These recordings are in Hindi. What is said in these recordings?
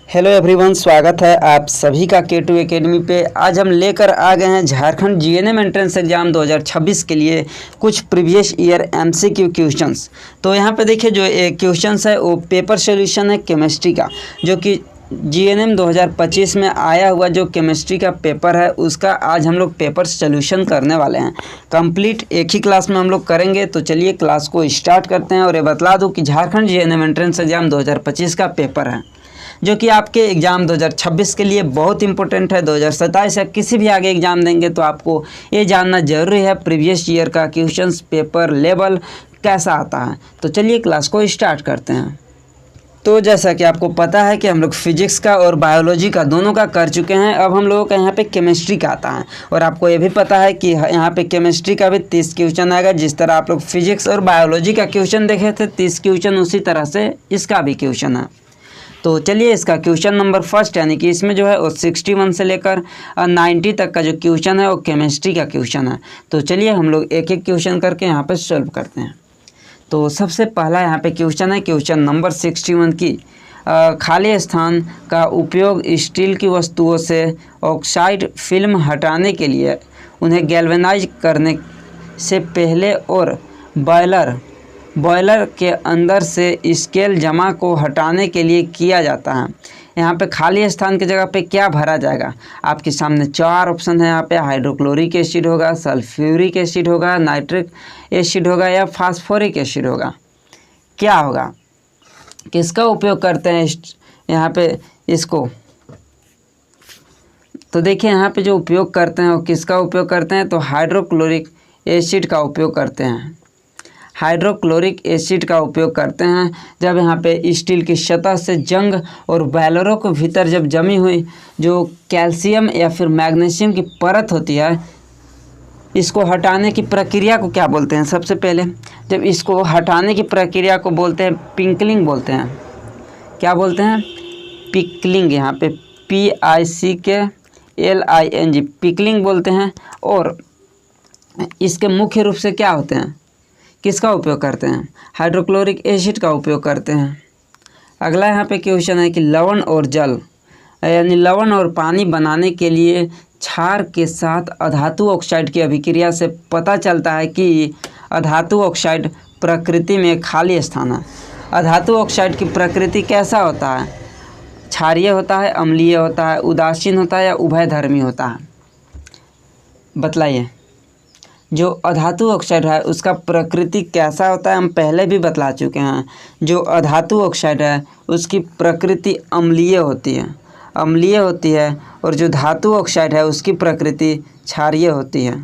हेलो एवरीवन, स्वागत है आप सभी का K2 एकेडमी पे। आज हम लेकर आ गए हैं झारखंड जीएनएम एंट्रेंस एग्ज़ाम 2026 के लिए कुछ प्रीवियस ईयर एमसीक्यू क्वेश्चंस। तो यहाँ पे देखिए जो क्वेश्चंस है वो पेपर सॉल्यूशन है केमिस्ट्री का, जो कि जीएनएम 2025 में आया हुआ जो केमिस्ट्री का पेपर है उसका आज हम लोग पेपर सॉल्यूशन करने वाले हैं। कंप्लीट एक ही क्लास में हम लोग करेंगे। तो चलिए क्लास को स्टार्ट करते हैं। और ये बतला दूँ कि झारखंड जीएनएम एंट्रेंस एग्ज़ाम 2025 का पेपर है जो कि आपके एग्ज़ाम 2026 के लिए बहुत इंपॉर्टेंट है। 2027 या किसी भी आगे एग्ज़ाम देंगे तो आपको ये जानना ज़रूरी है प्रीवियस ईयर का क्वेश्चंस पेपर लेवल कैसा आता है। तो चलिए क्लास को स्टार्ट करते हैं। तो जैसा कि आपको पता है कि हम लोग फिजिक्स का और बायोलॉजी का दोनों का कर चुके हैं। अब हम लोगों का यहाँ पे केमिस्ट्री का आता है। और आपको ये भी पता है कि यहाँ पे केमिस्ट्री का भी 30 क्वेश्चन आएगा। जिस तरह आप लोग फिजिक्स और बायोलॉजी का क्वेश्चन देखे थे 30 क्वेश्चन, उसी तरह से इसका भी क्वेश्चन है। तो चलिए इसका क्वेश्चन नंबर फर्स्ट यानी कि इसमें जो है वो 61 से लेकर 90 तक का जो क्वेश्चन है वो केमिस्ट्री का क्वेश्चन है। तो चलिए हम लोग एक एक क्वेश्चन करके यहाँ पे सॉल्व करते हैं। तो सबसे पहला यहाँ पे क्वेश्चन है क्वेश्चन नंबर 61 की खाली स्थान का उपयोग स्टील की वस्तुओं से ऑक्साइड फिल्म हटाने के लिए उन्हें गैल्वेनाइज करने से पहले और बॉयलर के अंदर से स्केल जमा को हटाने के लिए किया जाता है। यहाँ पे खाली स्थान की जगह पे क्या भरा जाएगा? आपके सामने 4 ऑप्शन है। यहाँ पे हाइड्रोक्लोरिक एसिड होगा, सल्फ्यूरिक एसिड होगा, नाइट्रिक एसिड होगा या फास्फोरिक एसिड होगा। क्या होगा? किसका उपयोग करते हैं यहाँ पे इसको? तो देखिए यहाँ पे जो उपयोग करते हैं वो किसका उपयोग करते हैं? तो हाइड्रोक्लोरिक एसिड का उपयोग करते हैं। हाइड्रोक्लोरिक एसिड का उपयोग करते हैं जब यहाँ पे स्टील की सतह से जंग और बॉयलरों के भीतर जब जमी हुई जो कैल्शियम या फिर मैग्नीशियम की परत होती है, इसको हटाने की प्रक्रिया को क्या बोलते हैं? सबसे पहले जब इसको हटाने की प्रक्रिया को बोलते हैं पिंकलिंग बोलते हैं। क्या बोलते हैं? पिकलिंग। यहाँ पे PICKLING पिकलिंग बोलते हैं। और इसके मुख्य रूप से क्या होते हैं? किसका उपयोग करते हैं? हाइड्रोक्लोरिक एसिड का उपयोग करते हैं। अगला यहाँ पे क्वेश्चन है कि लवण और जल यानी लवण और पानी बनाने के लिए क्षार के साथ अधातु ऑक्साइड की अभिक्रिया से पता चलता है कि अधातु ऑक्साइड प्रकृति में खाली स्थान है। अधातु ऑक्साइड की प्रकृति कैसा होता है? क्षारीय होता है, अम्लीय होता है, उदासीन होता है या उभयधर्मी होता है? बतलाइए। जो अधातु ऑक्साइड है उसका प्रकृति कैसा होता है हम पहले भी बतला चुके हैं। जो अधातु ऑक्साइड है उसकी प्रकृति अम्लीय होती है। और जो धातु ऑक्साइड है उसकी प्रकृति क्षारीय होती है।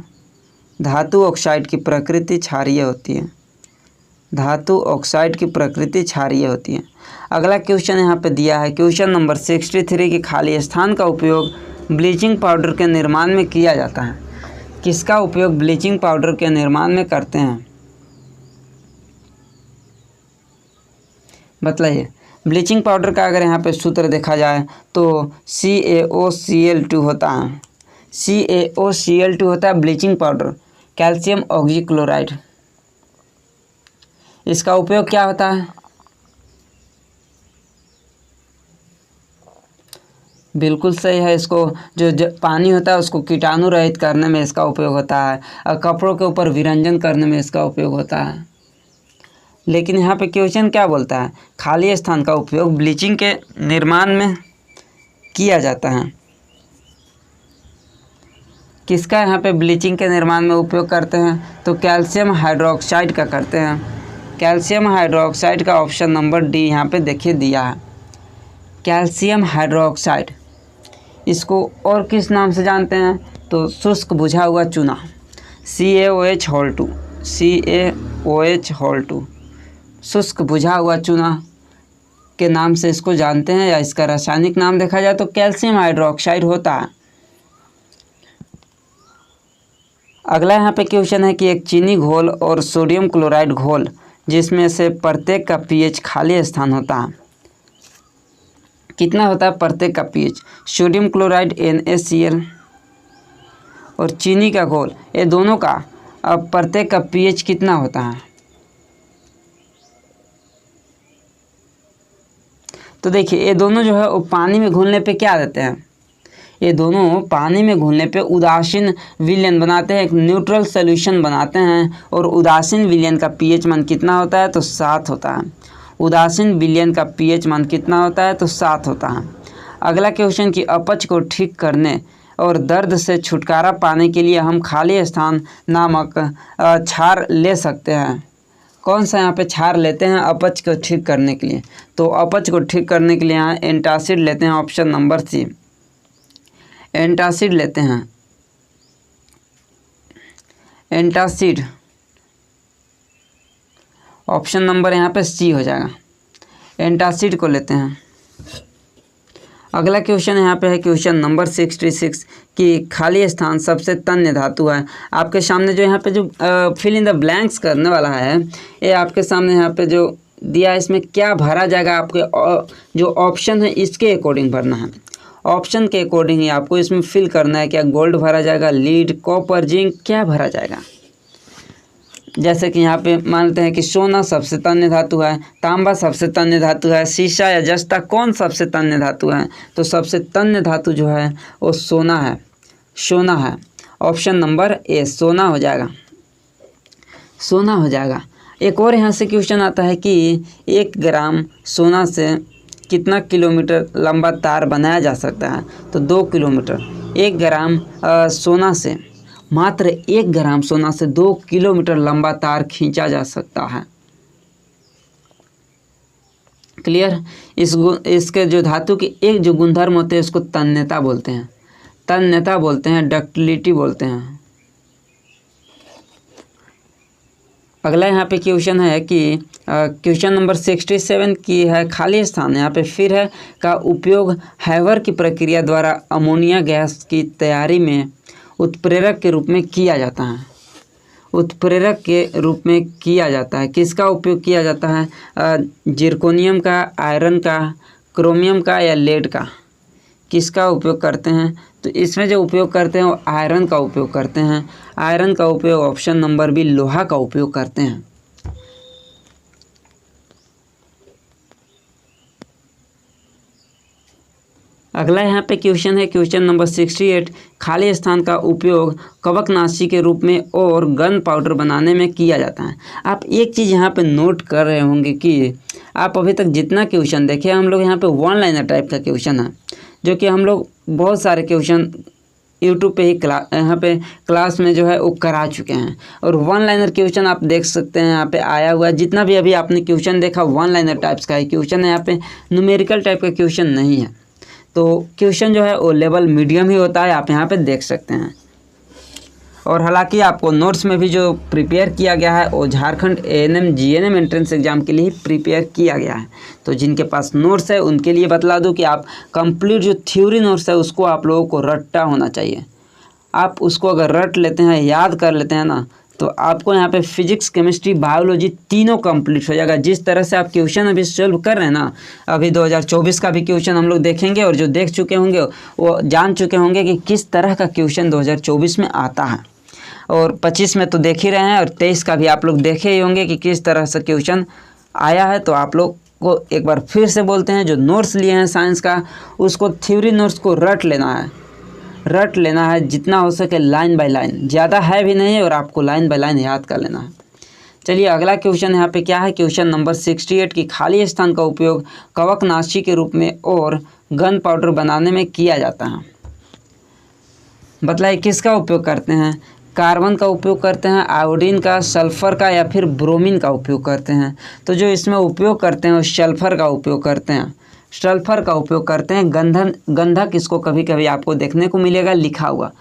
धातु ऑक्साइड की प्रकृति क्षारीय होती है। धातु ऑक्साइड की प्रकृति क्षारीय होती है। अगला क्वेश्चन यहाँ पे दिया है क्वेश्चन नंबर 63 की खाली स्थान का उपयोग ब्लीचिंग पाउडर के निर्माण में किया जाता है। किसका उपयोग ब्लीचिंग पाउडर के निर्माण में करते हैं? बताइए। ब्लीचिंग पाउडर का अगर यहाँ पे सूत्र देखा जाए तो CaOCl2 होता है। CaOCl2 होता है ब्लीचिंग पाउडर, कैल्शियम ऑक्सीक्लोराइड। इसका उपयोग क्या होता है? बिल्कुल सही है। इसको जो पानी होता है उसको कीटाणु रहित करने में इसका उपयोग होता है और कपड़ों के ऊपर विरंजन करने में इसका उपयोग होता है। लेकिन यहाँ पे क्वेश्चन क्या बोलता है? खाली स्थान का उपयोग ब्लीचिंग के निर्माण में किया जाता है। किसका यहाँ पे ब्लीचिंग के निर्माण में उपयोग करते हैं? तो कैल्शियम हाइड्रोक्साइड का करते हैं। कैल्शियम हाइड्रोक्साइड का ऑप्शन नंबर डी यहाँ पे देखिए दिया है। कैल्शियम हाइड्रोक्साइड, इसको और किस नाम से जानते हैं? तो शुष्क बुझा हुआ चूना, CaOH2 शुष्क बुझा हुआ चूना के नाम से इसको जानते हैं। या इसका रासायनिक नाम देखा जाए तो कैल्शियम हाइड्रोक्साइड होता है। अगला यहाँ पे क्वेश्चन है कि एक चीनी घोल और सोडियम क्लोराइड घोल जिसमें से प्रत्येक का pH खाली स्थान होता है, कितना होता है प्रत्येक का pH? सोडियम क्लोराइड NaCl और चीनी का घोल, ये दोनों का प्रत्येक का pH कितना होता है? तो देखिए ये दोनों जो है वो पानी में घुलने पे क्या देते हैं, ये दोनों पानी में घुलने पे उदासीन विलयन बनाते हैं, एक न्यूट्रल सॉल्यूशन बनाते हैं। और उदासीन विलयन का पीएच मान कितना होता है, तो 7 होता है। उदासीन विलयन का पीएच मान कितना होता है, तो 7 होता है। अगला क्वेश्चन कि अपच को ठीक करने और दर्द से छुटकारा पाने के लिए हम खाली स्थान नामक क्षार ले सकते हैं। कौन सा यहाँ पे क्षार लेते हैं अपच को ठीक करने के लिए, तो अपच को ठीक करने के लिए यहाँ एंटासिड लेते हैं, ऑप्शन नंबर सी एंटासिड लेते हैं। एंटासिड ऑप्शन नंबर यहाँ पे सी हो जाएगा, एंटासिड को लेते हैं। अगला क्वेश्चन यहाँ पे है क्वेश्चन नंबर 66 कि खाली स्थान सबसे तन्य धातु है। आपके सामने जो यहाँ पे जो फिल इन द ब्लैंक्स करने वाला है, ये आपके सामने यहाँ पे जो दिया है इसमें क्या भरा जाएगा, आपके जो ऑप्शन है इसके अकॉर्डिंग भरना है। ऑप्शन के अकॉर्डिंग ही आपको इसमें फिल करना है, क्या गोल्ड भरा जाएगा, लीड, कॉपर, जिंक, क्या भरा जाएगा। जैसे कि यहाँ पे मानते हैं कि सोना सबसे तन्य धातु है, तांबा सबसे तन्य धातु है, शीशा या जस्ता कौन सबसे तन्य धातु है, तो सबसे तन्य धातु जो है वो सोना है, सोना है। ऑप्शन नंबर ए सोना हो जाएगा, सोना हो जाएगा। एक और यहाँ से क्वेश्चन आता है कि 1 ग्राम सोना से कितना किलोमीटर लंबा तार बनाया जा सकता है, तो 2 किलोमीटर। 1 ग्राम सोना से, मात्र 1 ग्राम सोना से 2 किलोमीटर लंबा तार खींचा जा सकता है। क्लियर। इसके जो धातु की एक जो गुणधर्म होते हैं उसको तन्यता बोलते हैं, तन्यता बोलते हैं, डक्टिलिटी बोलते हैं। अगला यहाँ पे क्वेश्चन है कि क्वेश्चन नंबर 67 की है खाली स्थान, यहाँ पे फिर है का उपयोग हैवर की प्रक्रिया द्वारा अमोनिया गैस की तैयारी में उत्प्रेरक के रूप में किया जाता है। उत्प्रेरक के रूप में किया जाता है, किसका उपयोग किया जाता है, जिरकोनियम का, आयरन का, क्रोमियम का या लेड का, किसका उपयोग करते हैं, तो इसमें जो उपयोग करते हैं वो आयरन का उपयोग करते हैं। आयरन का उपयोग ऑप्शन नंबर बी लोहा का उपयोग करते हैं। अगला यहाँ पे क्वेश्चन है क्वेश्चन नंबर 68 खाली स्थान का उपयोग कवकनाशी के रूप में और गन पाउडर बनाने में किया जाता है। आप एक चीज़ यहाँ पे नोट कर रहे होंगे कि आप अभी तक जितना क्वेश्चन देखे हम लोग यहाँ पे 1 लाइनर टाइप का क्वेश्चन है, जो कि हम लोग बहुत सारे क्वेश्चन यूट्यूब पे ही यहाँ पे क्लास में जो है वो करा चुके हैं। और 1 लाइनर क्वेश्चन आप देख सकते हैं यहाँ पे आया हुआ है। जितना भी अभी आपने क्वेश्चन देखा 1 लाइनर टाइप्स का ही क्वेश्चन है, यहाँ पे न्यूमेरिकल टाइप का क्वेश्चन नहीं है। तो क्वेश्चन जो है वो लेवल मीडियम ही होता है, आप यहाँ पे देख सकते हैं। और हालांकि आपको नोट्स में भी जो प्रिपेयर किया गया है वो Jharkhand ANM GNM entrance exam के लिए ही प्रिपेयर किया गया है। तो जिनके पास नोट्स है उनके लिए बतला दूं कि आप कंप्लीट जो थ्योरी नोट्स है उसको आप लोगों को रट्टा होना चाहिए। आप उसको अगर रट लेते हैं, याद कर लेते हैं ना, तो आपको यहाँ पे फिजिक्स, केमिस्ट्री, बायोलॉजी तीनों कंप्लीट हो जाएगा। जिस तरह से आप क्वेश्चन अभी सॉल्व कर रहे हैं ना, अभी 2024 का भी क्वेश्चन हम लोग देखेंगे और जो देख चुके होंगे वो जान चुके होंगे कि किस तरह का क्वेश्चन 2024 में आता है। और 25 में तो देख ही रहे हैं और 23 का भी आप लोग देखे ही होंगे कि किस तरह से क्वेश्चन आया है। तो आप लोग को एक बार फिर से बोलते हैं, जो नोट्स लिए हैं साइंस का उसको थ्योरी नोट्स को रट लेना है, रट लेना है जितना हो सके, लाइन बाय लाइन, ज़्यादा है भी नहीं और आपको लाइन बाय लाइन याद कर लेना है। चलिए अगला क्वेश्चन यहाँ पे क्या है, क्वेश्चन नंबर 68 की खाली स्थान का उपयोग कवकनाशी के रूप में और गन पाउडर बनाने में किया जाता है। बतलाइए किसका उपयोग करते हैं, कार्बन का उपयोग करते हैं, आयोडीन का, सल्फ़र का या फिर ब्रोमीन का उपयोग करते हैं। तो जो इसमें उपयोग करते हैं वो सल्फ़र का उपयोग करते हैं, सल्फ़र का उपयोग करते हैं। गंधक इसको कभी कभी आपको देखने को मिलेगा लिखा हुआ।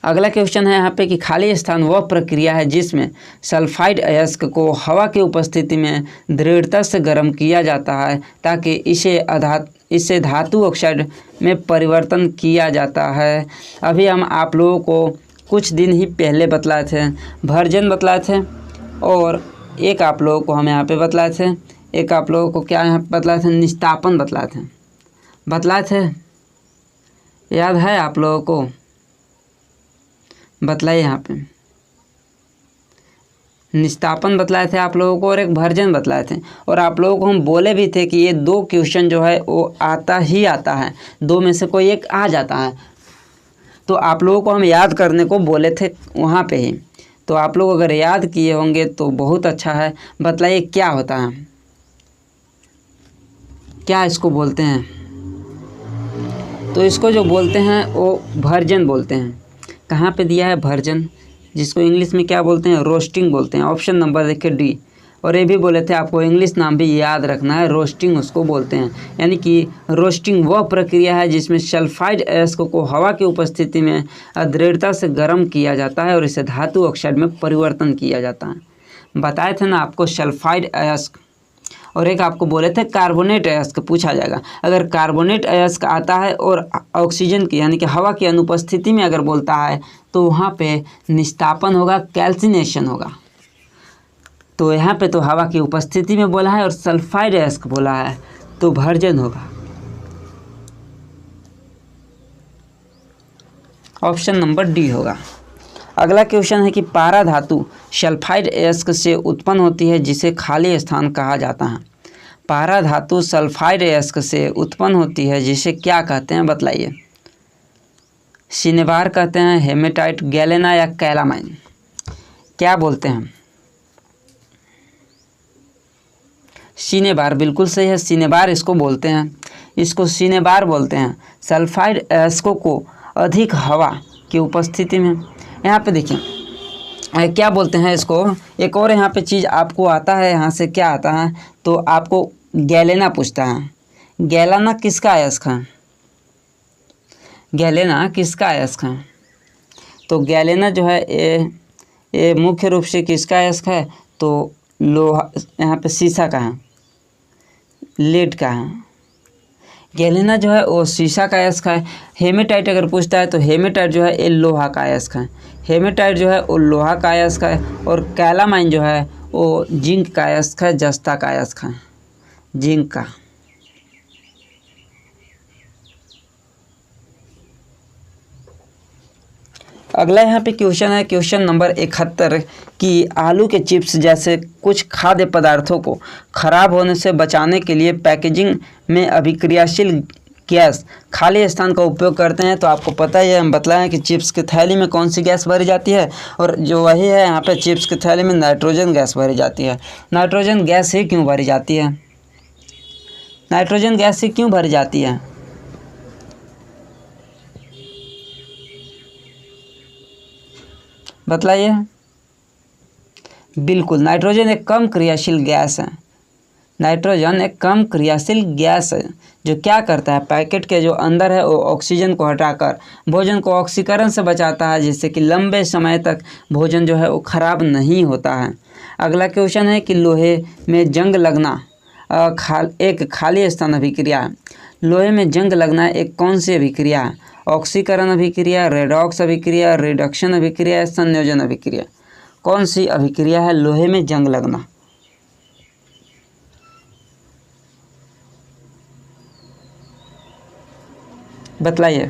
अगला क्वेश्चन है यहाँ पे कि खाली स्थान वह प्रक्रिया है जिसमें सल्फाइड अयस्क को हवा की उपस्थिति में दृढ़ता से गर्म किया जाता है ताकि इसे धातु ऑक्साइड में परिवर्तन किया जाता है। अभी हम आप लोगों को कुछ दिन ही पहले बतलाए थे, वर्जन बतलाए थे, और एक आप लोगों को हम यहाँ पे बतलाए थे, एक आप लोगों को क्या यहाँ पे बतलाए थे, निस्तापन बतलाए थे, याद है आप लोगों को। बतलाइए यहाँ पे निस्तापन बतलाए थे आप लोगों को और एक भर्जन बतलाए थे, और आप लोगों को हम बोले भी थे कि ये 2 क्वेश्चन जो है वो आता ही आता है, 2 में से कोई एक आ जाता है। तो आप लोगों को हम याद करने को बोले थे वहाँ पे ही, तो आप लोग अगर याद किए होंगे तो बहुत अच्छा है। बतलाइए क्या होता है, क्या इसको बोलते हैं? तो इसको जो बोलते हैं वो भर्जन बोलते हैं। कहाँ पे दिया है भर्जन, जिसको इंग्लिश में क्या बोलते हैं? रोस्टिंग बोलते हैं। ऑप्शन नंबर देखिए डी। और ये भी बोले थे आपको इंग्लिश नाम भी याद रखना है, रोस्टिंग उसको बोलते हैं। यानी कि रोस्टिंग वह प्रक्रिया है जिसमें सल्फाइड अयस्क को हवा की उपस्थिति में दृढ़ता से गर्म किया जाता है और इसे धातु ऑक्साइड में परिवर्तन किया जाता है। बताए थे ना आपको सल्फाइड अयस्क, और एक आपको बोले थे कार्बोनेट अयस्क पूछा जाएगा। अगर कार्बोनेट अयस्क आता है और ऑक्सीजन की यानी कि हवा की अनुपस्थिति में अगर बोलता है तो वहाँ पे निस्तापन होगा, कैल्सिनेशन होगा। तो यहाँ पे तो हवा की उपस्थिति में बोला है और सल्फाइड अयस्क बोला है तो भर्जन होगा। ऑप्शन नंबर डी होगा। अगला क्वेश्चन है कि पारा धातु सल्फाइड अयस्क से उत्पन्न होती है जिसे खाली स्थान कहा जाता है। पारा धातु सल्फाइड अयस्क से उत्पन्न होती है जिसे क्या कहते हैं? बतलाइए। सिनेबार कहते हैं, हेमेटाइट, गैलेना या कैलामाइन, क्या बोलते हैं? सिनेबार बिल्कुल सही है, सिनेबार इसको बोलते हैं, इसको सिनेबार बोलते हैं। सल्फाइड अयस्कों को अधिक हवा की उपस्थिति में, यहाँ पे देखिए क्या बोलते हैं इसको। एक और यहाँ पे चीज़ आपको आता है, यहाँ से क्या आता है तो आपको गैलेना पूछता है। गैलेना किसका अयस्क है? गैलेना किसका अयस्क है? तो गैलेना जो है ये मुख्य रूप से किसका अयस्क है? तो लोहा, यहाँ पे शीशा का है, लेड का है। गैलेना जो है वो शीशा का अयस्क है। हेमेटाइट अगर पूछता है तो हेमेटाइट जो है ये लोहा का अयस्क है। हेमेटाइट जो है वो लोहा का अयस्क है, और कैलामाइन जो है वो जिंक का अयस्क है, जस्ता का अयस्क है, जिंक का। अगला यहाँ पे क्वेश्चन है, क्वेश्चन नंबर 71 कि आलू के चिप्स जैसे कुछ खाद्य पदार्थों को खराब होने से बचाने के लिए पैकेजिंग में अभिक्रियाशील गैस खाली स्थान का उपयोग करते हैं। तो आपको पता ही है, हम बतलाएं कि चिप्स की थैली में कौन सी गैस भरी जाती है, और जो वही है यहाँ पे चिप्स की थैली में नाइट्रोजन गैस भरी जाती है। नाइट्रोजन गैस ही क्यों भरी जाती है? नाइट्रोजन गैस ही क्यों भरी जाती है? बतलाइए। बिल्कुल, नाइट्रोजन एक कम क्रियाशील गैस है। नाइट्रोजन एक कम क्रियाशील गैस है जो क्या करता है, पैकेट के जो अंदर है वो ऑक्सीजन को हटाकर भोजन को ऑक्सीकरण से बचाता है, जिससे कि लंबे समय तक भोजन जो है वो खराब नहीं होता है। अगला क्वेश्चन है कि लोहे में जंग लगना एक खाली स्थान अभिक्रिया है। लोहे में जंग लगना एक कौन सी अभिक्रिया है? ऑक्सीकरण अभिक्रिया, रेडॉक्स अभिक्रिया, रिडक्शन अभिक्रिया, संयोजन अभिक्रिया, कौन सी अभिक्रिया है लोहे में जंग लगना? बतलाइए।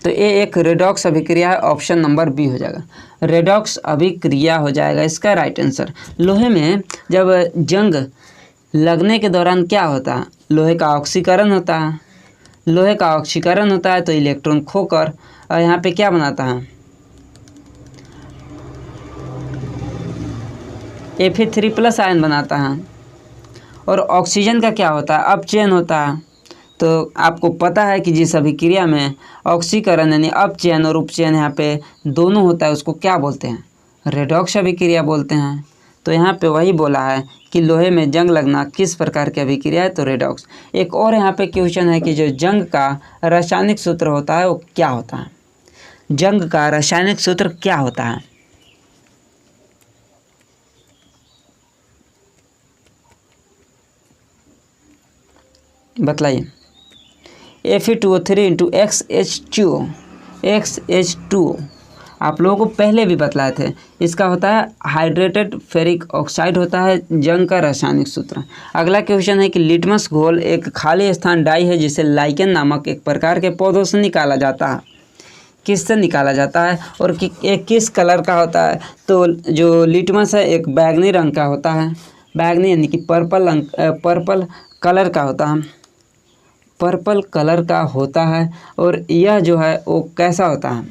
तो ये एक रेडॉक्स अभिक्रिया है, ऑप्शन नंबर बी हो जाएगा, रेडॉक्स अभिक्रिया हो जाएगा इसका राइट आंसर। लोहे में जब जंग लगने के दौरान क्या होता है? लोहे का ऑक्सीकरण होता है। लोहे का ऑक्सीकरण होता है तो इलेक्ट्रॉन खोकर यहाँ पे क्या बनाता है? Fe3+ आयन बनाता है। और ऑक्सीजन का क्या होता है? अपचयन होता है। तो आपको पता है कि जिस अभिक्रिया में ऑक्सीकरण यानी अपचयन और उपचयन यहाँ पे दोनों होता है उसको क्या बोलते हैं? रेडॉक्स अभिक्रिया बोलते हैं। तो यहाँ पे वही बोला है कि लोहे में जंग लगना किस प्रकार की अभिक्रिया है, तो रेडॉक्स। एक और यहाँ पे क्वेश्चन है कि जो जंग का रासायनिक सूत्र होता है वो क्या होता है? जंग का रासायनिक सूत्र क्या होता है? बतलाइए। Fe2O3 × XH2O आप लोगों को पहले भी बतलाए थे। इसका होता है हाइड्रेटेड फेरिक ऑक्साइड होता है जंग का रासायनिक सूत्र। अगला क्वेश्चन है कि लिटमस घोल एक खाली स्थान डाई है जिसे लाइकेन नामक एक प्रकार के पौधों से निकाला जाता है। किससे निकाला जाता है और एक किस कलर का होता है। तो जो लिटमस है एक बैगनी रंग का होता है, बैगनी यानी कि पर्पल कलर का होता है, पर्पल कलर का होता है। और यह जो है वो कैसा होता है,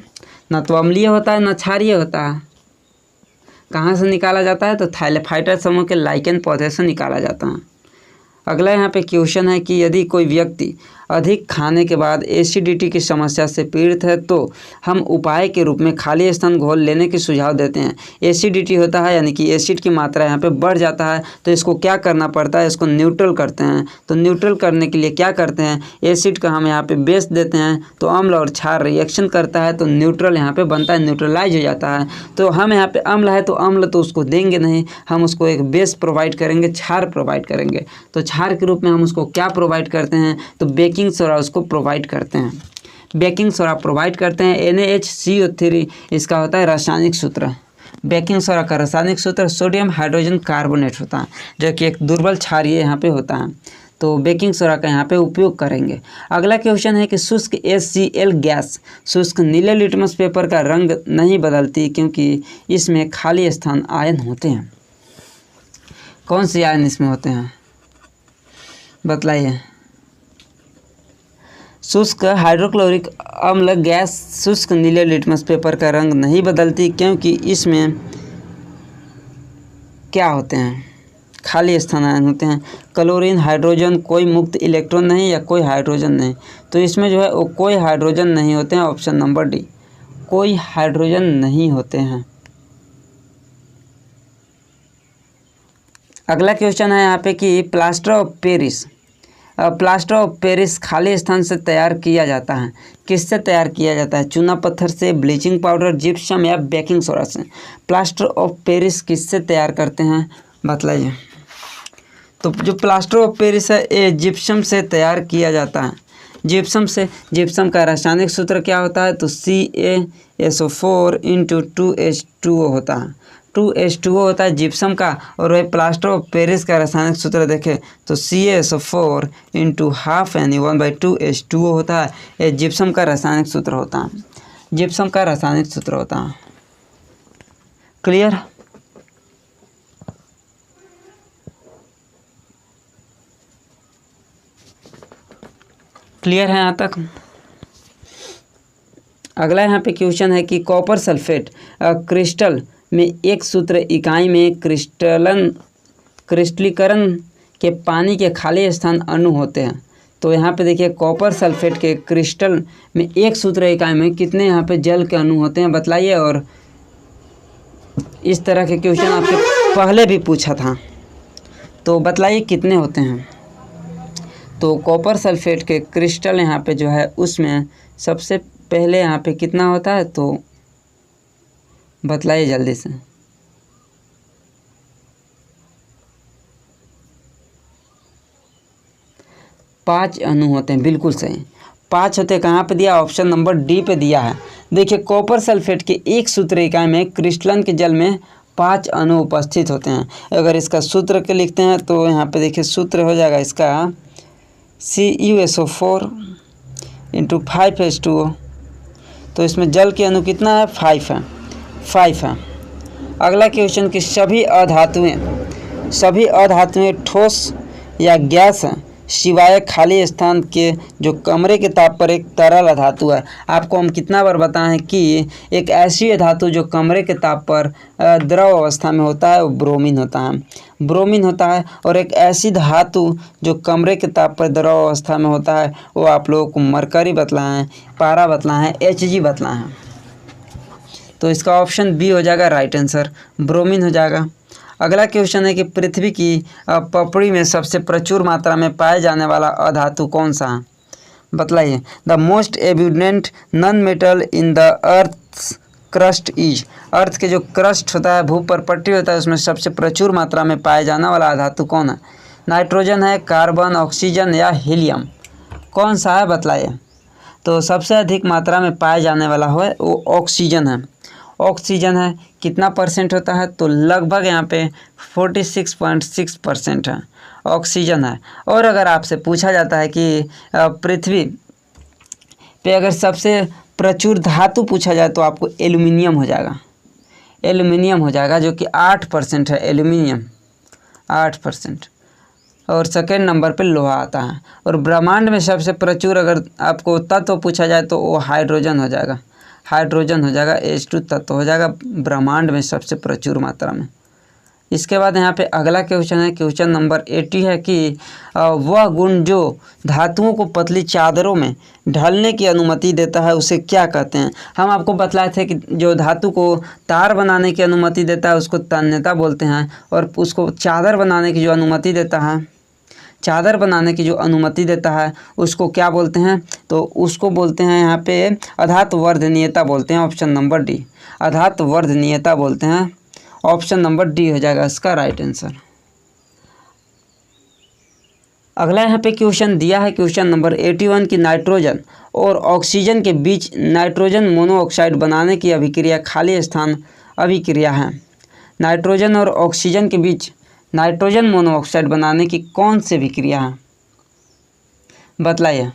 ना तो अम्लीय होता है ना क्षारीय होता है। कहाँ से निकाला जाता है, तो थैलेफाइटा समूह के लाइकेन पौधे से निकाला जाता है। अगला यहाँ पे क्वेश्चन है कि यदि कोई व्यक्ति अधिक खाने के बाद एसिडिटी की समस्या से पीड़ित है तो हम उपाय के रूप में खाली स्तन घोल लेने की सुझाव देते हैं। एसिडिटी होता है यानी कि एसिड की मात्रा यहाँ पे बढ़ जाता है, तो इसको क्या करना पड़ता है, इसको न्यूट्रल करते हैं। तो न्यूट्रल करने के लिए क्या करते हैं, एसिड का हम यहाँ पे बेस देते हैं, तो अम्ल और क्षार रिएक्शन करता है, तो न्यूट्रल यहाँ पे बनता है, न्यूट्रलाइज हो जाता है। तो हम यहाँ पे अम्ल है तो अम्ल तो उसको देंगे नहीं, हम उसको एक बेस प्रोवाइड करेंगे, क्षार प्रोवाइड करेंगे। तो क्षार के रूप में हम उसको क्या प्रोवाइड करते हैं, तो बेकिंग सोडा उसको प्रोवाइड करते हैं, बेकिंग सोडा प्रोवाइड करते हैं। NaHCO3 इसका होता है रासायनिक सूत्र। बेकिंग सोडा का रासायनिक सूत्र सोडियम हाइड्रोजन कार्बोनेट होता है, जो कि एक दुर्बल क्षारीय यहाँ पे होता है। तो बेकिंग सोडा का यहाँ पे उपयोग करेंगे। अगला क्वेश्चन है कि शुष्क HCl गैस शुष्क नीले लिटमस पेपर का रंग नहीं बदलती क्योंकि इसमें खाली स्थान आयन होते हैं। कौन से आयन इसमें होते हैं, बतलाइए। शुष्क हाइड्रोक्लोरिक अम्ल गैस शुष्क नीले लिटमस पेपर का रंग नहीं बदलती क्योंकि इसमें क्या होते हैं, खाली स्थान आयन होते हैं। क्लोरीन, हाइड्रोजन, कोई मुक्त इलेक्ट्रॉन नहीं या कोई हाइड्रोजन नहीं, तो इसमें जो है वो कोई हाइड्रोजन नहीं होते हैं। ऑप्शन नंबर डी, कोई हाइड्रोजन नहीं होते हैं। अगला क्वेश्चन है यहाँ पे कि प्लास्टर ऑफ पेरिस खाली स्थान से तैयार किया जाता है। किससे तैयार किया जाता है, चूना पत्थर से, ब्लीचिंग पाउडर, जिप्सम या बेकिंग सोडा से। प्लास्टर ऑफ पेरिस किससे तैयार करते हैं, बतलाइए। तो जो प्लास्टर ऑफ पेरिस है ये जिप्सम से तैयार किया जाता है, जिप्सम से। जिप्सम का रासायनिक सूत्र क्या होता है, तो CaSO4 × 2H2O होता है, 2H2O होता है जिप्सम का। और वही प्लास्टर ऑफ पेरिस का रासायनिक सूत्र देखें तो CaSO4 × ½1/2H2O होता है। ये जिप्सम का रासायनिक सूत्र होता है, जिप्सम का रासायनिक सूत्र होता है। क्लियर। क्लियर है यहाँ तक। अगला यहाँ पे क्वेश्चन है कि कॉपर सल्फेट क्रिस्टल में एक सूत्र इकाई में क्रिस्टलीकरण के पानी के खाली स्थान अणु होते हैं। तो यहाँ पे देखिए कॉपर सल्फेट के क्रिस्टल में एक सूत्र इकाई में कितने यहाँ पे जल के अणु होते हैं, बतलाइए। और इस तरह के क्वेश्चन आपसे पहले भी पूछा था, तो बतलाइए कितने होते हैं। तो कॉपर सल्फेट के क्रिस्टल यहाँ पे जो है उसमें सबसे पहले यहाँ पे कितना होता है, तो बतलाइए जल्दी से। पाँच अणु होते हैं, बिल्कुल सही, 5 होते हैं। कहाँ पे दिया, ऑप्शन नंबर डी पे दिया है। देखिए कॉपर सल्फेट के एक सूत्र इकाई में क्रिस्टलन के जल में 5 अणु उपस्थित होते हैं। अगर इसका सूत्र के लिखते हैं तो यहाँ पे देखिए सूत्र हो जाएगा इसका CuSO4 × 5H2O। तो इसमें जल के अणु कितना है, 5 है। अगला क्वेश्चन कि सभी अधातुएं ठोस या गैस हैं सिवाय खाली स्थान के जो कमरे के ताप पर एक तरल अधातु है। आपको हम कितना बार बताएं कि एक ऐसी धातु जो कमरे के ताप पर द्रव अवस्था में होता है वो ब्रोमीन होता है। और एक ऐसी धातु जो कमरे के ताप पर द्रव अवस्था में होता है वो आप लोगों को मरकरी बतलाएं, पारा बतलाएं, Hg बतलाएं। तो इसका ऑप्शन बी हो जाएगा राइट आंसर, ब्रोमीन हो जाएगा। अगला क्वेश्चन है कि पृथ्वी की पपड़ी में सबसे प्रचुर मात्रा में पाए जाने वाला अधातु कौन सा है, बतलाइए। The most abundant non metal in the earth crust is. Earth के जो क्रस्ट होता है, भूपरपट्टी होता है, उसमें सबसे प्रचुर मात्रा में पाए जाने वाला अधातु कौन है। नाइट्रोजन है, कार्बन, ऑक्सीजन या हीलियम, कौन सा है बतलाइए। तो सबसे अधिक मात्रा में पाए जाने वाला है वो ऑक्सीजन है। ऑक्सीजन है, कितना परसेंट होता है, तो लगभग यहाँ पे 46.6% है, ऑक्सीजन है। और अगर आपसे पूछा जाता है कि पृथ्वी पे अगर सबसे प्रचुर धातु पूछा जाए तो आपको एल्युमिनियम हो जाएगा, एल्युमिनियम हो जाएगा जो कि 8% है, एल्युमिनियम 8%। और सेकेंड नंबर पे लोहा आता है। और ब्रह्मांड में सबसे प्रचुर अगर आपको तत्व पूछा जाए तो वो हाइड्रोजन हो जाएगा, हाइड्रोजन हो जाएगा, H2 तत्व हो जाएगा ब्रह्मांड में सबसे प्रचुर मात्रा में। इसके बाद यहाँ पे अगला क्वेश्चन है, क्वेश्चन नंबर 80 है कि वह गुण जो धातुओं को पतली चादरों में ढलने की अनुमति देता है उसे क्या कहते हैं। हम आपको बतलाए थे कि जो धातु को तार बनाने की अनुमति देता है उसको तन्यता बोलते हैं, और उसको चादर बनाने की जो अनुमति देता है, चादर बनाने की जो अनुमति देता है उसको क्या बोलते हैं, तो उसको बोलते हैं यहाँ पे अधातुवर्धनीयता बोलते हैं। ऑप्शन नंबर डी, अधातुवर्धनीयता बोलते हैं। ऑप्शन नंबर डी हो जाएगा इसका राइट आंसर। अगला यहाँ पे क्वेश्चन दिया है, क्वेश्चन नंबर 81 की नाइट्रोजन और ऑक्सीजन के बीच नाइट्रोजन मोनोऑक्साइड बनाने की अभिक्रिया खाली स्थान अभिक्रिया है। नाइट्रोजन और ऑक्सीजन के बीच नाइट्रोजन मोनोऑक्साइड बनाने की कौन सी अभिक्रिया है, बतलाइए।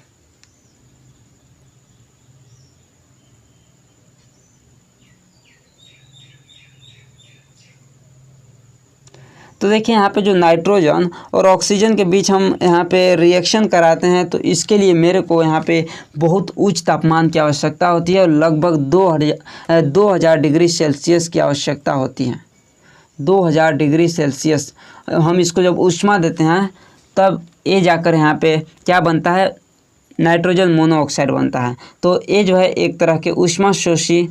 तो देखिए यहाँ पे जो नाइट्रोजन और ऑक्सीजन के बीच हम यहाँ पे रिएक्शन कराते हैं तो इसके लिए मेरे को यहाँ पे बहुत उच्च तापमान की आवश्यकता होती है और लगभग 2000 डिग्री सेल्सियस की आवश्यकता होती है। 2000 डिग्री सेल्सियस हम इसको जब ऊष्मा देते हैं तब ये जाकर यहाँ पे क्या बनता है, नाइट्रोजन मोनोऑक्साइड बनता है। तो ये जो है एक तरह के ऊष्मा शोषी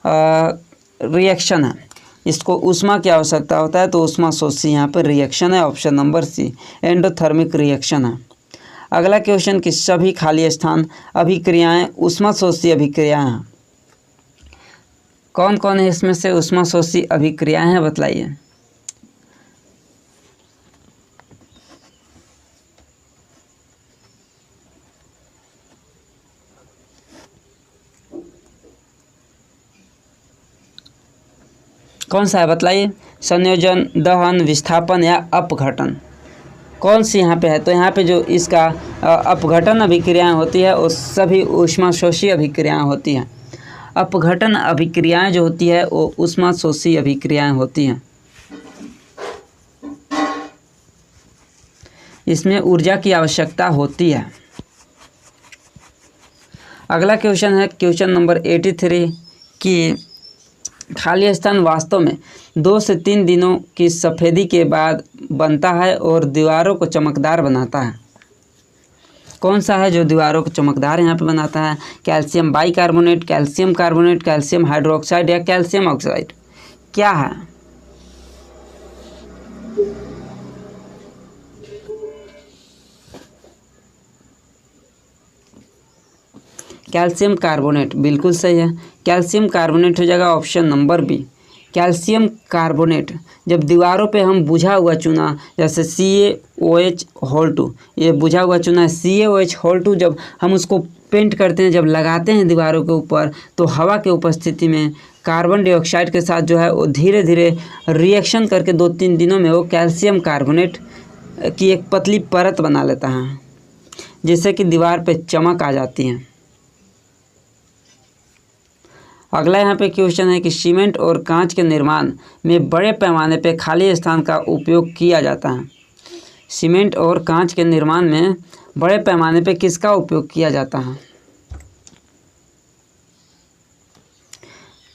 रिएक्शन है, इसको ऊष्मा की आवश्यकता होता है तो ऊष्मा शोषी यहाँ पर रिएक्शन है। Option number C, endothermic reaction है। अगला क्वेश्चन कि सभी खाली स्थान अभिक्रियाएं ऊष्मा शोषी अभिक्रियाएं हैं। कौन कौन है इसमें से ऊष्मा शोषी अभिक्रियाएं हैं, बतलाइए। कौन सा है बतलाइए। संयोजन, दहन, विस्थापन या अपघटन, कौन सी यहाँ पे है। तो यहाँ पे जो इसका अपघटन अभिक्रियाएं होती है वो सभी ऊष्मा शोषी अभिक्रियाएं होती हैं। अपघटन अभिक्रियाएं जो होती है वो ऊष्मा शोषी अभिक्रियाएं होती हैं। इसमें ऊर्जा की आवश्यकता होती है। अगला क्वेश्चन है क्वेश्चन नंबर 83 कि खाली स्थान वास्तव में 2 से 3 दिनों की सफ़ेदी के बाद बनता है और दीवारों को चमकदार बनाता है। कौन सा है जो दीवारों को चमकदार यहाँ पे बनाता है। Calcium bicarbonate, calcium carbonate, calcium hydroxide या कैल्शियम ऑक्साइड, क्या है। कैल्शियम कार्बोनेट बिल्कुल सही है, कैल्शियम कार्बोनेट हो जाएगा option number B. Calcium carbonate जब दीवारों पे हम बुझा हुआ चूना जैसे CaOH2, ये बुझा हुआ चूना है CaOH2, जब हम उसको पेंट करते हैं, जब लगाते हैं दीवारों के ऊपर तो हवा के उपस्थिति में कार्बन डाइऑक्साइड के साथ जो है वो धीरे धीरे रिएक्शन करके 2-3 दिनों में वो कैल्शियम कार्बोनेट की एक पतली परत बना लेता है जिससे कि दीवार पे चमक आ जाती है। अगला यहाँ पे क्वेश्चन है कि सीमेंट और कांच के निर्माण में बड़े पैमाने पे खाली स्थान का उपयोग किया जाता है। सीमेंट और कांच के निर्माण में बड़े पैमाने पे किसका उपयोग किया जाता है।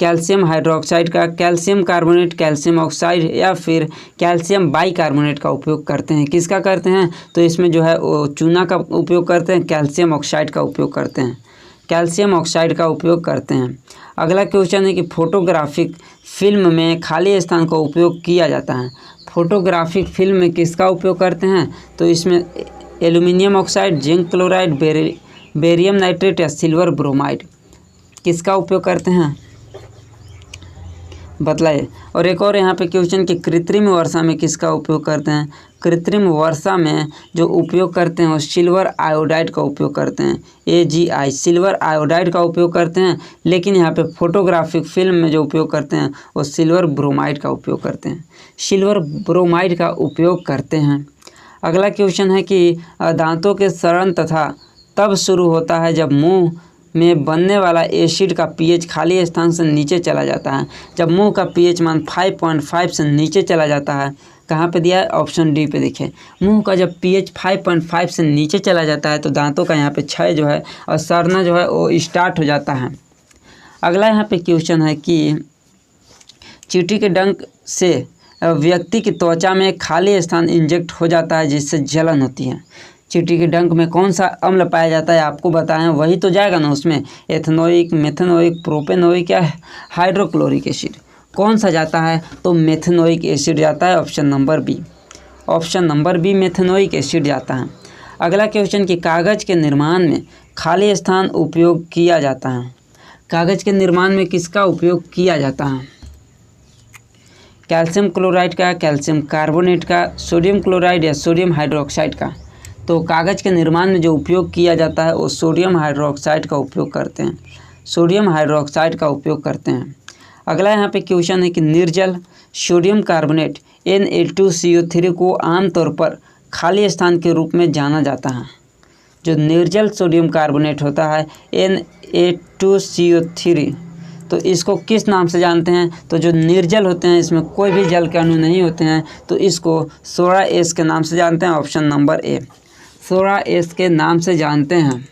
कैल्शियम हाइड्रोक्साइड का, कैल्शियम कार्बोनेट, कैल्शियम ऑक्साइड या फिर कैल्शियम बाइकार्बोनेट का उपयोग करते हैं। किसका करते हैं, तो इसमें जो है वो चूना का उपयोग करते हैं, कैल्शियम ऑक्साइड का उपयोग करते हैं, कैल्शियम ऑक्साइड का उपयोग करते हैं। अगला क्वेश्चन है कि फोटोग्राफिक फिल्म में खाली स्थान का उपयोग किया जाता है। फोटोग्राफिक फिल्म में किसका उपयोग करते हैं, तो इसमें aluminium oxide, zinc chloride, barium nitrate या सिल्वर ब्रोमाइड, किसका उपयोग करते हैं, बतलाइए। और एक और यहाँ पे क्वेश्चन कि कृत्रिम वर्षा में किसका उपयोग करते हैं। कृत्रिम वर्षा में जो उपयोग करते हैं वो सिल्वर आयोडाइड का उपयोग करते हैं, AgI सिल्वर आयोडाइड का उपयोग करते हैं। लेकिन यहाँ पे फोटोग्राफिक फिल्म में जो उपयोग करते हैं वो सिल्वर ब्रोमाइड का उपयोग करते हैं, सिल्वर ब्रोमाइड का उपयोग करते हैं। अगला क्वेश्चन है कि दांतों के सड़न तथा तब शुरू होता है जब मुंह में बनने वाला एसिड का पीएच खाली स्थान से नीचे चला जाता है। जब मुंह का पीएच मान 5.5 से नीचे चला जाता है, कहाँ पे दिया है, ऑप्शन डी पे देखिए। मुंह का जब पीएच 5.5 से नीचे चला जाता है तो दांतों का यहाँ पे क्षय जो है और सड़ना जो है वो स्टार्ट हो जाता है। अगला यहाँ पे क्वेश्चन है कि चींटी के डंक से व्यक्ति की त्वचा में खाली स्थान इंजेक्ट हो जाता है जिससे जलन होती है। चींटी के डंक में कौन सा अम्ल पाया जाता है आपको बताएं, वही तो जाएगा ना उसमें, एथेनोइक, मेथेनोइक, प्रोपेनोइक या हाइड्रोक्लोरिक एसिड, कौन सा जाता है, तो मेथेनोइक एसिड जाता है, option number B. Option number B methanoic acid जाता है। अगला क्वेश्चन कि कागज़ के निर्माण में खाली स्थान उपयोग किया जाता है। कागज़ के निर्माण में किसका उपयोग किया जाता है, कैल्शियम क्लोराइड का, कैल्शियम कार्बोनेट का, सोडियम क्लोराइड या सोडियम हाइड्रोक्साइड का। तो कागज़ के निर्माण में जो उपयोग किया जाता है वो सोडियम हाइड्रोक्साइड का उपयोग करते हैं, सोडियम हाइड्रोक्साइड का उपयोग करते हैं। अगला यहाँ पे क्वेश्चन है कि निर्जल सोडियम कार्बोनेट Na2CO3 को आमतौर पर खाली स्थान के रूप में जाना जाता है। जो निर्जल सोडियम कार्बोनेट होता है Na2CO3, तो इसको किस नाम से जानते हैं, तो जो निर्जल होते हैं इसमें कोई भी जल के अणु नहीं होते हैं तो इसको सोडा एस के नाम से जानते हैं, option number A, soda S के नाम से जानते हैं।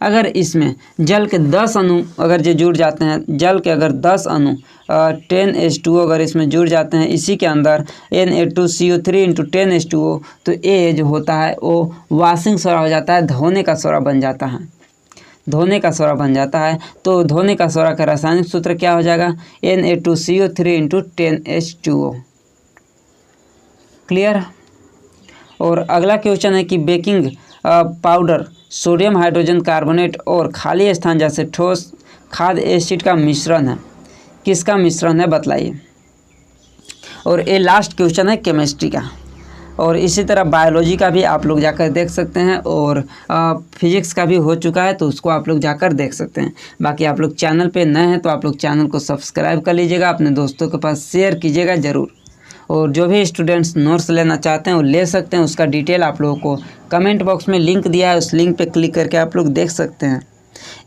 अगर इसमें जल के 10 अणु अगर जो जुड़ जाते हैं, जल के अगर 10 अणु 10H2O अगर इसमें जुड़ जाते हैं इसी के अंदर Na2CO3 × 10H2O, तो ये जो होता है वो वॉशिंग सोडा हो जाता है, धोने का सोडा बन जाता है, धोने का सोडा बन जाता है। तो धोने का सोडा का रासायनिक सूत्र क्या हो जाएगा, Na2CO3 × 10H2O। क्लियर। और अगला क्वेश्चन है कि baking powder sodium hydrogen carbonate और खाली स्थान जैसे ठोस खाद्य एसिड का मिश्रण है, किसका मिश्रण है बतलाइए। और ये लास्ट क्वेश्चन है केमिस्ट्री का, और इसी तरह बायोलॉजी का भी आप लोग जाकर देख सकते हैं, और फिजिक्स का भी हो चुका है तो उसको आप लोग जाकर देख सकते हैं। बाकी आप लोग चैनल पे नए हैं तो आप लोग चैनल को सब्सक्राइब कर लीजिएगा, अपने दोस्तों के पास शेयर कीजिएगा ज़रूर। और जो भी स्टूडेंट्स नोट्स लेना चाहते हैं वो ले सकते हैं, उसका डिटेल आप लोगों को कमेंट बॉक्स में लिंक दिया है, उस लिंक पे क्लिक करके आप लोग देख सकते हैं।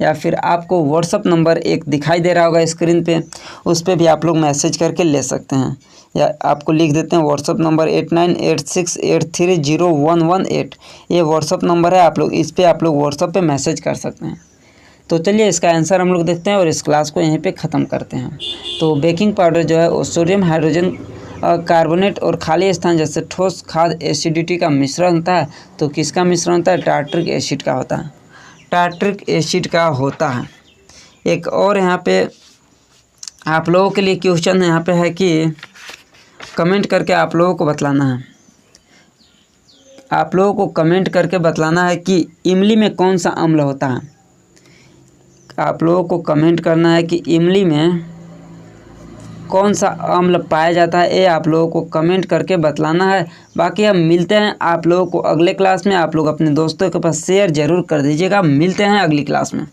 या फिर आपको व्हाट्सअप नंबर एक दिखाई दे रहा होगा स्क्रीन पे, उस पर भी आप लोग मैसेज करके ले सकते हैं, या आपको लिख देते हैं व्हाट्सअप नंबर 8986830118, ये व्हाट्सअप नंबर है, आप लोग इस पर आप लोग व्हाट्सअप पे मैसेज कर सकते हैं। तो चलिए इसका आंसर हम लोग देखते हैं और इस क्लास को यहीं पे ख़त्म करते हैं। तो बेकिंग पाउडर जो है वो सोडियम हाइड्रोजन कार्बोनेट और खाली स्थान जैसे ठोस खाद्य एसिडिटी का मिश्रण होता है। तो किसका मिश्रण होता है, टार्ट्रिक एसिड का होता है, टार्ट्रिक एसिड का होता है। एक और यहाँ पे आप लोगों के लिए क्वेश्चन यहाँ पे है कि कमेंट करके आप लोगों को बतलाना है, आप लोगों को कमेंट करके बतलाना है कि इमली में कौन सा अम्ल होता है। आप लोगों को कमेंट करना है कि इमली में कौन सा अम्ल पाया जाता है, ये आप लोगों को कमेंट करके बतलाना है। बाकी हम मिलते हैं आप लोगों को अगले क्लास में, आप लोग अपने दोस्तों के पास शेयर ज़रूर कर दीजिएगा। मिलते हैं अगली क्लास में।